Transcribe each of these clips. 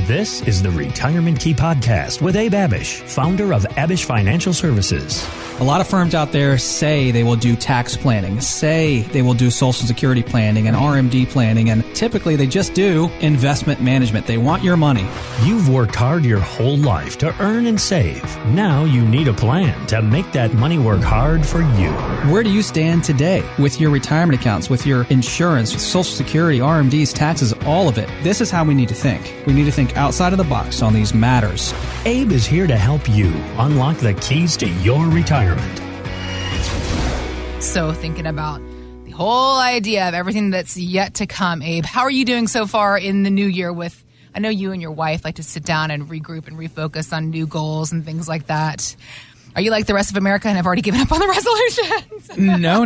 This is the Retirement Key Podcast with Abe Abish, founder of Abish Financial Services. A lot of firms out there say they will do tax planning, say they will do Social Security planning and RMD planning, and typically they just do investment management. They want your money. You've worked hard your whole life to earn and save. Now you need a plan to make that money work hard for you. Where do you stand today with your retirement accounts, with your insurance, with Social Security, RMDs, taxes, all of it? This is how we need to think. We need to think outside of the box on these matters. Abe is here to help you unlock the keys to your retirement. So thinking about the whole idea of everything that's yet to come, Abe, how are you doing so far in the new year with, I know you and your wife like to sit down and regroup and refocus on new goals and things like that. Are you like the rest of America and have already given up on the resolutions? No.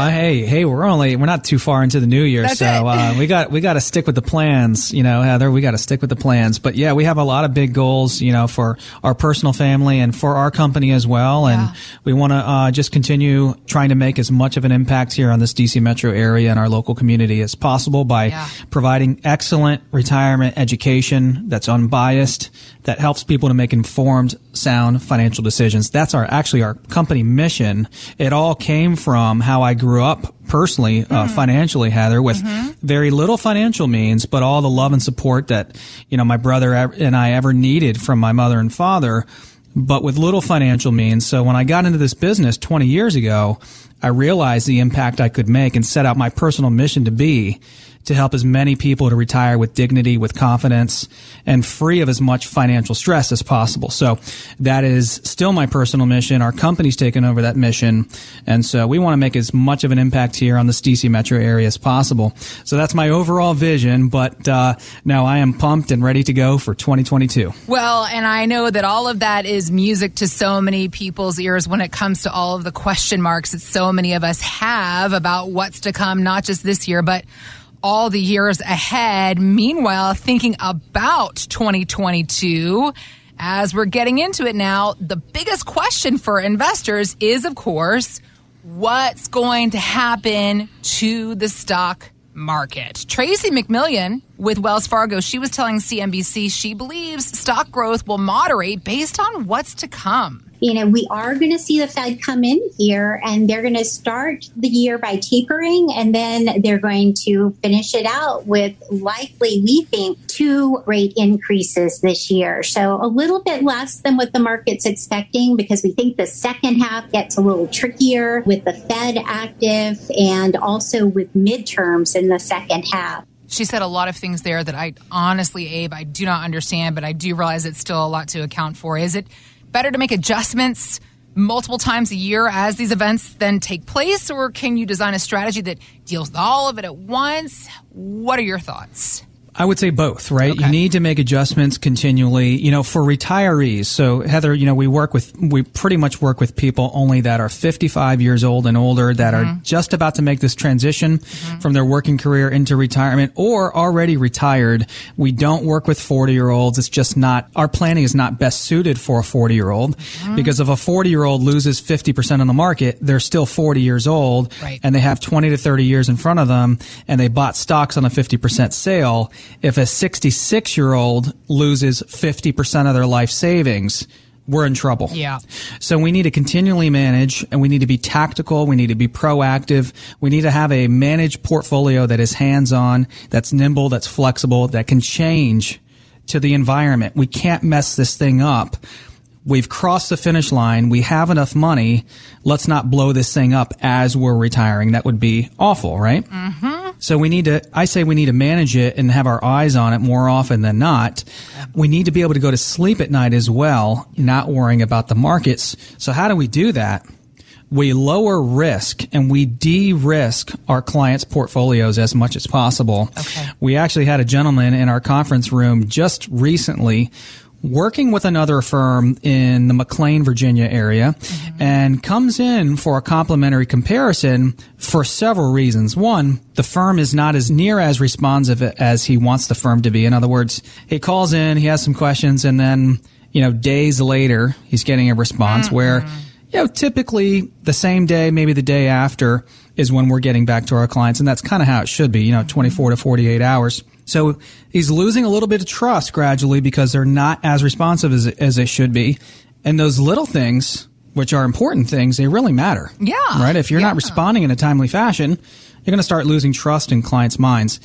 Hey, we're not too far into the new year. That's so we got to stick with the plans, Heather, we got to stick with the plans. But yeah, we have a lot of big goals, for our personal family and for our company as well. And we want to just continue trying to make as much of an impact here on this DC metro area and our local community as possible by providing excellent retirement education that's unbiased, that helps people to make informed, sound financial decisions. That's our company mission. It all came from how I grew up personally, financially, Heather, with very little financial means, but all the love and support that, my brother and I ever needed from my mother and father, but with little financial means. So when I got into this business 20 years ago, I realized the impact I could make and set out my personal mission to help as many people to retire with dignity, with confidence, and free of as much financial stress as possible. So that is still my personal mission. Our company's taken over that mission. And so we want to make as much of an impact here on this DC metro area as possible. So that's my overall vision. But now I am pumped and ready to go for 2022. Well, and I know that all of that is music to so many people's ears when it comes to all of the question marks that so many of us have about what's to come, not just this year, but all the years ahead. Meanwhile, thinking about 2022, as we're getting into it now, the biggest question for investors is, of course, what's going to happen to the stock market? Tracy McMillian with Wells Fargo, she was telling CNBC she believes stock growth will moderate based on what's to come. We are going to see the Fed come in here, and they're going to start the year by tapering, and then they're going to finish it out with likely, we think, 2 rate increases this year. So a little bit less than what the market's expecting, because we think the second half gets a little trickier with the Fed active and also with midterms in the second half. She said a lot of things there that I honestly, Abe, I do not understand, but I do realize it's still a lot to account for. Is it better to make adjustments multiple times a year as these events then take place, or can you design a strategy that deals with all of it at once? What are your thoughts? I would say both, right? Okay. You need to make adjustments continually, for retirees. So Heather, we pretty much work with people only that are 55 years old and older, that are just about to make this transition from their working career into retirement or already retired. We don't work with 40-year-olds. It's just not, our planning is not best suited for a 40-year-old because if a 40-year-old loses 50% on the market, they're still 40 years old and they have 20 to 30 years in front of them and they bought stocks on a 50% sale. If a 66-year-old loses 50% of their life savings, we're in trouble. Yeah. So we need to continually manage, and we need to be tactical. We need to be proactive. We need to have a managed portfolio that is hands-on, that's nimble, that's flexible, that can change to the environment. We can't mess this thing up. We've crossed the finish line. We have enough money. Let's not blow this thing up as we're retiring. That would be awful, right? So we need to manage it and have our eyes on it more often than not. We need to be able to go to sleep at night as well, not worrying about the markets. So how do we do that? We lower risk and we de-risk our clients' portfolios as much as possible. Okay. We actually had a gentleman in our conference room just recently working with another firm in the McLean, Virginia area, and comes in for a complimentary comparison for several reasons. One, the firm is not as near as responsive as he wants the firm to be. In other words, he calls in, he has some questions, and then, days later, he's getting a response where, typically the same day, maybe the day after is when we're getting back to our clients. And that's kind of how it should be, 24 to 48 hours. So he's losing a little bit of trust gradually because they're not as responsive as they should be. And those little things, which are important things, they really matter. Yeah. Right? If you're not responding in a timely fashion, you're going to start losing trust in clients' minds.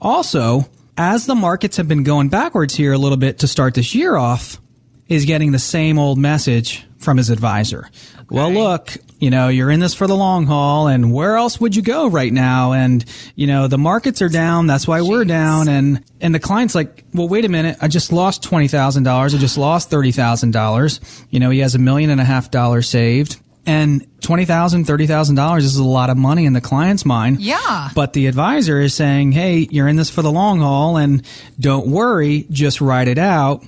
Also, as the markets have been going backwards here a little bit to start this year off, he's getting the same old message from his advisor. Okay. Well, look, you're in this for the long haul, and where else would you go right now? And, the markets are down. That's why we're down. And the client's like, well, wait a minute. I just lost $20,000. I just lost $30,000. He has $1.5 million saved. And $20,000, $30,000 is a lot of money in the client's mind. Yeah. But the advisor is saying, hey, you're in this for the long haul, and don't worry, just ride it out.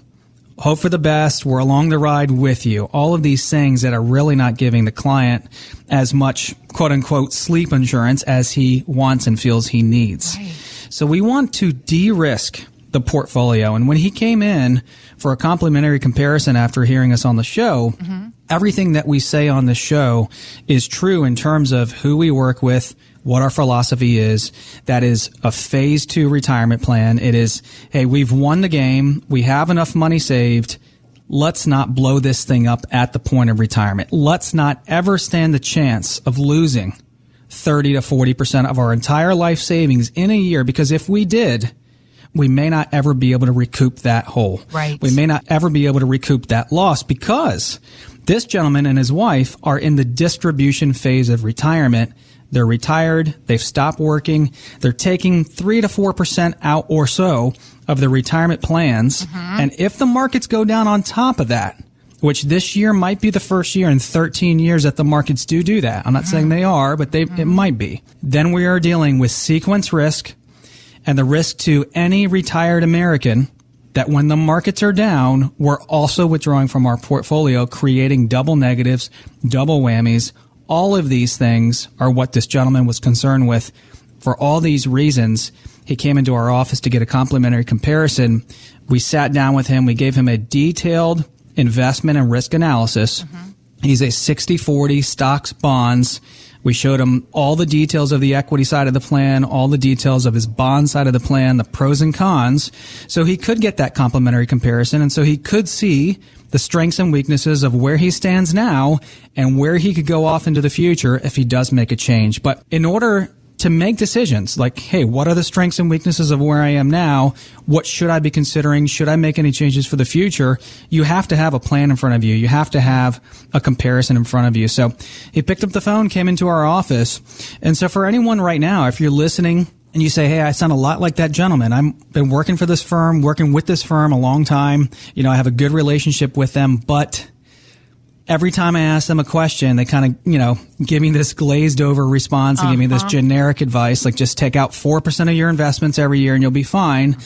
Hope for the best. We're along the ride with you. All of these things that are really not giving the client as much, quote unquote, sleep insurance as he wants and feels he needs. Right. So we want to de-risk the portfolio. And when he came in for a complimentary comparison after hearing us on the show, everything that we say on the show is true in terms of who we work with, what our philosophy is. That is a phase 2 retirement plan. It is, hey, we've won the game. We have enough money saved. Let's not blow this thing up at the point of retirement. Let's not ever stand the chance of losing 30 to 40% of our entire life savings in a year, because if we did, we may not ever be able to recoup that hole. Right. We may not ever be able to recoup that loss, because this gentleman and his wife are in the distribution phase of retirement. They're retired. They've stopped working. They're taking 3 to 4% out or so of their retirement plans. And if the markets go down on top of that, which this year might be the first year in 13 years that the markets do that. I'm not saying they are, but it might be. Then we are dealing with sequence risk and the risk to any retired American that when the markets are down, we're also withdrawing from our portfolio, creating double negatives, double whammies. All of these things are what this gentleman was concerned with. For all these reasons, he came into our office to get a complimentary comparison. We sat down with him. We gave him a detailed investment and risk analysis. He's a 60-40 stocks bonds. We showed him all the details of the equity side of the plan, all the details of his bond side of the plan, the pros and cons, so he could get that complimentary comparison, and so he could see the strengths and weaknesses of where he stands now and where he could go off into the future if he does make a change. But in order to make decisions like, hey, what are the strengths and weaknesses of where I am now? What should I be considering? Should I make any changes for the future? You have to have a plan in front of you. You have to have a comparison in front of you. So he picked up the phone, came into our office. And so for anyone right now, if you're listening and you say, hey, I sound a lot like that gentleman. I've been working for this firm, working with this firm a long time. I have a good relationship with them, but every time I ask them a question, they kind of, give me this glazed over response and give me this generic advice, like just take out 4% of your investments every year and you'll be fine.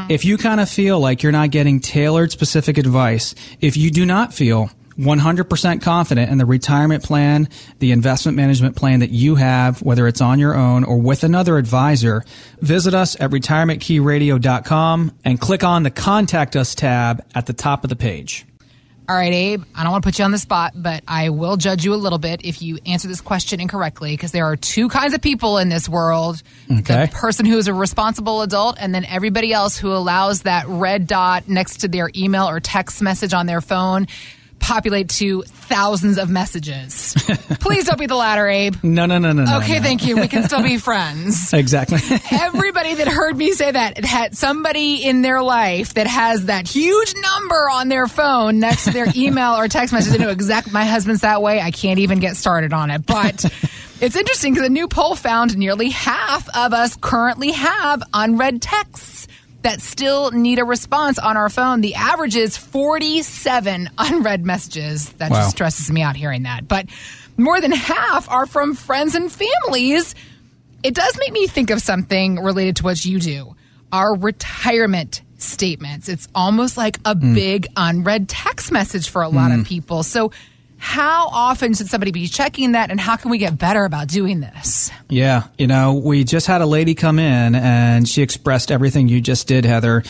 If you kind of feel like you're not getting tailored specific advice, if you do not feel 100% confident in the retirement plan, the investment management plan that you have, whether it's on your own or with another advisor, visit us at retirementkeyradio.com and click on the Contact Us tab at the top of the page. All right, Abe, I don't want to put you on the spot, but I will judge you a little bit if you answer this question incorrectly, because there are two kinds of people in this world. Okay. The person who is a responsible adult, and then everybody else who allows that red dot next to their email or text message on their phone populate to thousands of messages. Please don't be the latter, Abe. No. Okay, thank you. We can still be friends. Exactly. Everybody that heard me say that had somebody in their life that has that huge number on their phone next to their email or text message. They know exactly. My husband's that way. I can't even get started on it. But it's interesting because a new poll found nearly half of us currently have unread texts that still need a response on our phone. The average is 47 unread messages. That just stresses me out hearing that. But more than half are from friends and families. It does make me think of something related to what you do. Our retirement statements. It's almost like a big unread text message for a lot of people. So how often should somebody be checking that, and how can we get better about doing this? Yeah. We just had a lady come in and she expressed everything you just did, Heather.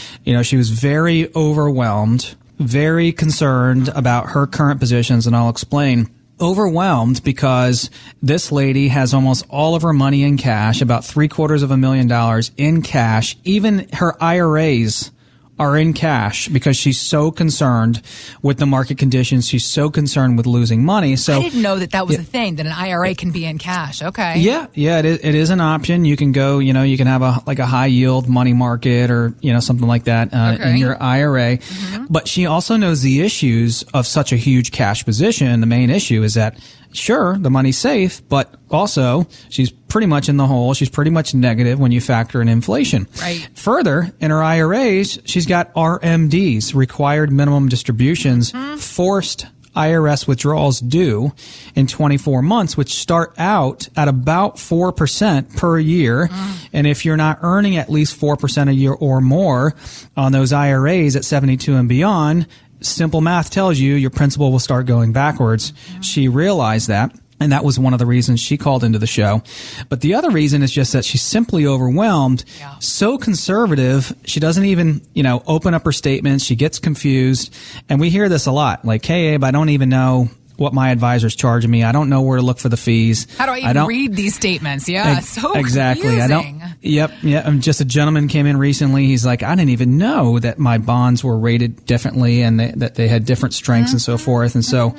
She was very overwhelmed, very concerned about her current positions, and I'll explain. overwhelmed because this lady has almost all of her money in cash, about $750,000 in cash. Even her IRAs are in cash because she's so concerned with the market conditions. She's so concerned with losing money. So I didn't know that was a thing, that an IRA can be in cash. Okay. Yeah, it is an option. You can go, you can have a high yield money market or, something like that in your IRA. Mm-hmm. But she also knows the issues of such a huge cash position. The main issue is that, sure, the money's safe, but also she's pretty much in the hole. She's pretty much negative when you factor in inflation. Right. Further, in her IRAs, she's got RMDs, required minimum distributions, forced IRS withdrawals due in 24 months, which start out at about 4% per year. And if you're not earning at least 4% a year or more on those IRAs at 72 and beyond, simple math tells you your principal will start going backwards. She realized that, and that was one of the reasons she called into the show. But the other reason is just that she's simply overwhelmed, so conservative, she doesn't even, open up her statements. She gets confused. And we hear this a lot, like, hey, Abe, I don't even know what my advisor's charging me. I don't know where to look for the fees. How do I even read these statements? Yeah, so exactly. confusing. Yep. Just a gentleman came in recently. He's like, I didn't even know that my bonds were rated differently and that they had different strengths and so forth. And so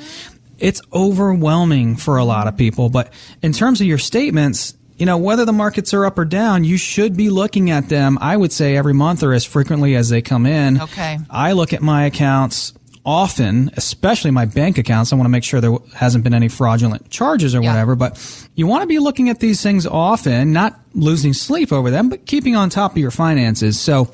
it's overwhelming for a lot of people. But in terms of your statements, whether the markets are up or down, you should be looking at them, I would say, every month or as frequently as they come in. Okay. I look at my accounts often, especially my bank accounts. I want to make sure there hasn't been any fraudulent charges or whatever, but you want to be looking at these things often, not losing sleep over them, but keeping on top of your finances. So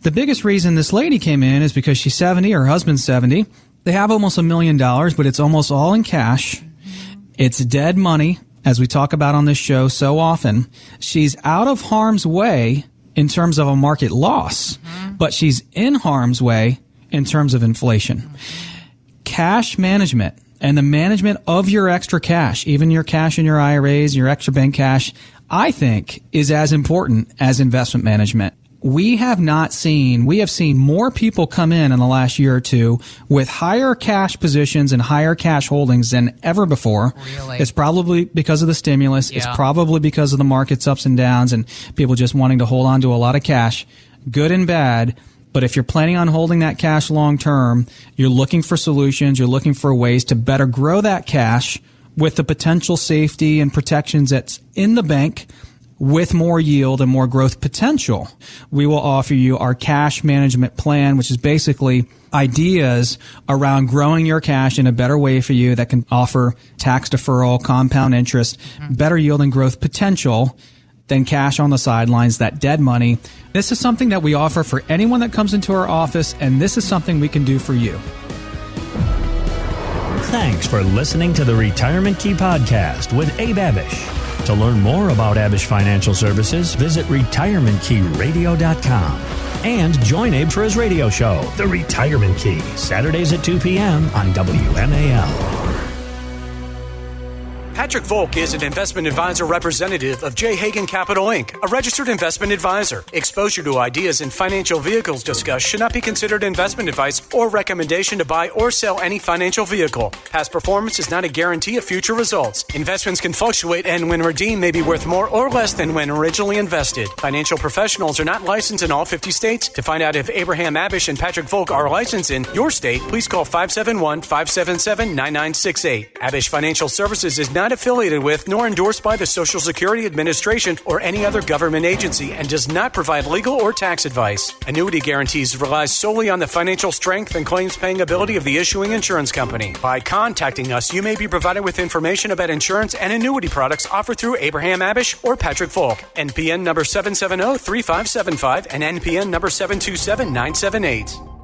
the biggest reason this lady came in is because she's 70, her husband's 70. They have almost $1 million, but it's almost all in cash. It's dead money, as we talk about on this show so often. She's out of harm's way in terms of a market loss, but she's in harm's way in terms of inflation. Cash management and the management of your extra cash, even your cash in your IRAs, your extra bank cash, I think is as important as investment management. We have seen more people come in the last year or two with higher cash positions and higher cash holdings than ever before. Really? It's probably because of the stimulus. Yeah. It's probably because of the market's ups and downs and people just wanting to hold on to a lot of cash, good and bad. But if you're planning on holding that cash long term, you're looking for solutions, you're looking for ways to better grow that cash with the potential safety and protections that's in the bank with more yield and more growth potential. We will offer you our cash management plan, which is basically ideas around growing your cash in a better way for you that can offer tax deferral, compound interest, better yield and growth potential than cash on the sidelines, that dead money. This is something that we offer for anyone that comes into our office, and this is something we can do for you. Thanks for listening to the Retirement Key Podcast with Abe Abish. To learn more about Abish Financial Services, visit retirementkeyradio.com and join Abe for his radio show, The Retirement Key, Saturdays at 2 p.m. on WMAL. Patrick Volk is an investment advisor representative of J. Hagan Capital, Inc., a registered investment advisor. Exposure to ideas and financial vehicles discussed should not be considered investment advice or recommendation to buy or sell any financial vehicle. Past performance is not a guarantee of future results. Investments can fluctuate and when redeemed may be worth more or less than when originally invested. Financial professionals are not licensed in all 50 states. To find out if Abraham Abish and Patrick Volk are licensed in your state, please call 571-577-9968. Abish Financial Services is not affiliated with nor endorsed by the Social Security Administration or any other government agency and does not provide legal or tax advice. Annuity guarantees rely solely on the financial strength and claims paying ability of the issuing insurance company. By contacting us, you may be provided with information about insurance and annuity products offered through Abraham Abish or Patrick Volk. NPN number 770-3575 and NPN number 727-978.